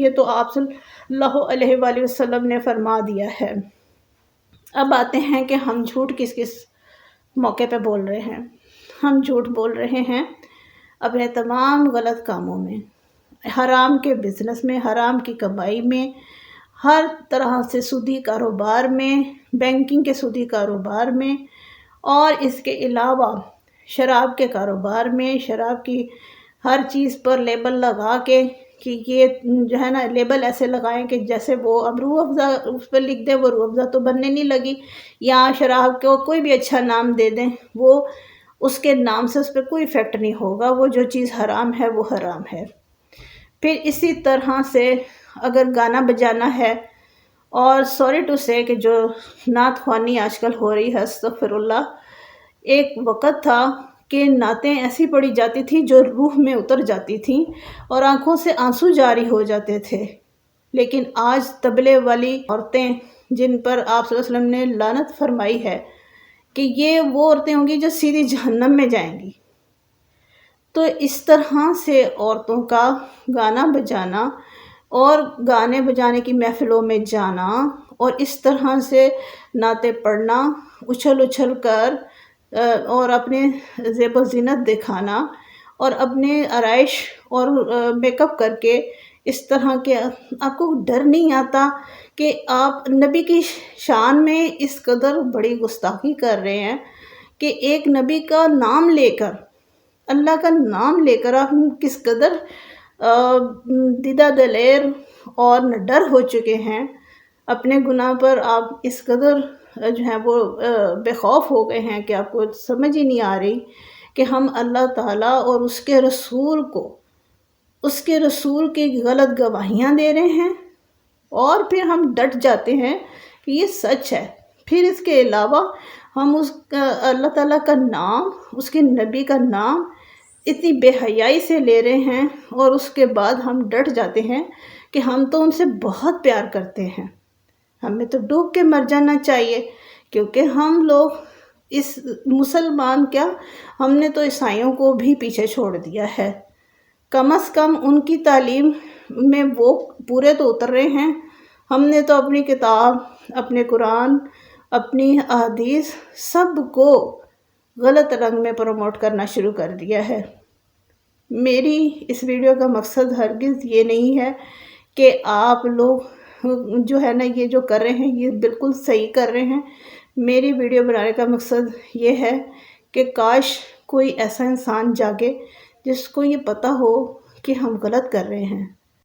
یہ تو آپ صلی اللہ علیہ وآلہ وسلم نے فرما دیا ہے۔ اب آتے ہیں کہ ہم جھوٹ کس کس موقع پہ بول رہے ہیں۔ ہم جھوٹ بول رہے ہیں اپنے تمام غلط کاموں میں، حرام کے بزنس میں، حرام کی کمائی میں، ہر طرح سے سودی کاروبار میں، بینکنگ کے سودی کاروبار میں، اور اس کے علاوہ شراب کے کاروبار میں، شراب کی ہر چیز پر لیبل لگا کے کہ یہ جو ہے نا، لیبل ایسے لگائیں کہ جیسے وہ اب روح افزا اس پہ لکھ دیں، وہ روح افزا تو بننے نہیں لگی، یا شراب کو کوئی بھی اچھا نام دے دیں، وہ اس کے نام سے اس پہ کوئی ایفیکٹ نہیں ہوگا، وہ جو چیز حرام ہے وہ حرام ہے۔ پھر اسی طرح سے اگر گانا بجانا ہے، اور سوری ٹو سے کہ جو نعت خوانی آج کل ہو رہی ہے، استغفر اللہ، ایک وقت تھا کہ نعتیں ایسی پڑھی جاتی تھی جو روح میں اتر جاتی تھیں اور آنکھوں سے آنسو جاری ہو جاتے تھے، لیکن آج طبلے والی عورتیں جن پر آپ صلی اللہ علیہ وسلم نے لعنت فرمائی ہے کہ یہ وہ عورتیں ہوں گی جو سیدھی جہنم میں جائیں گی۔ تو اس طرح سے عورتوں کا گانا بجانا اور گانے بجانے کی محفلوں میں جانا اور اس طرح سے نعتیں پڑھنا، اچھل اچھل کر اور اپنے زیب و زینت دکھانا اور اپنے آرائش اور میک اپ کر کے اس طرح کے، آپ کو ڈر نہیں آتا کہ آپ نبی کی شان میں اس قدر بڑی گستاخی کر رہے ہیں کہ ایک نبی کا نام لے کر، اللہ کا نام لے کر آپ کس قدر دیدہ دلیر اور نڈر ہو چکے ہیں، اپنے گناہ پر آپ اس قدر جو ہے وہ بے خوف ہو گئے ہیں کہ آپ کو سمجھ ہی نہیں آ رہی کہ ہم اللہ تعالیٰ اور اس کے رسول کو، اس کے رسول کی غلط گواہیاں دے رہے ہیں، اور پھر ہم ڈٹ جاتے ہیں کہ یہ سچ ہے۔ پھر اس کے علاوہ ہم اس اللہ تعالیٰ کا نام، اس کے نبی کا نام اتنی بے حیائی سے لے رہے ہیں، اور اس کے بعد ہم ڈٹ جاتے ہیں کہ ہم تو ان سے بہت پیار کرتے ہیں، ہمیں تو ڈوب کے مر جانا چاہیے، کیونکہ ہم لوگ اس مسلمان کیا، ہم نے تو عیسائیوں کو بھی پیچھے چھوڑ دیا ہے۔ کم از کم ان کی تعلیم میں وہ پورے تو اتر رہے ہیں، ہم نے تو اپنی کتاب، اپنے قرآن، اپنی احادیث سب کو غلط رنگ میں پروموٹ کرنا شروع کر دیا ہے۔ میری اس ویڈیو کا مقصد ہرگز یہ نہیں ہے کہ آپ لوگ جو ہے نا یہ جو کر رہے ہیں یہ بالکل صحیح کر رہے ہیں۔ میری ویڈیو بنانے کا مقصد یہ ہے کہ کاش کوئی ایسا انسان جاگے جس کو یہ پتہ ہو کہ ہم غلط کر رہے ہیں۔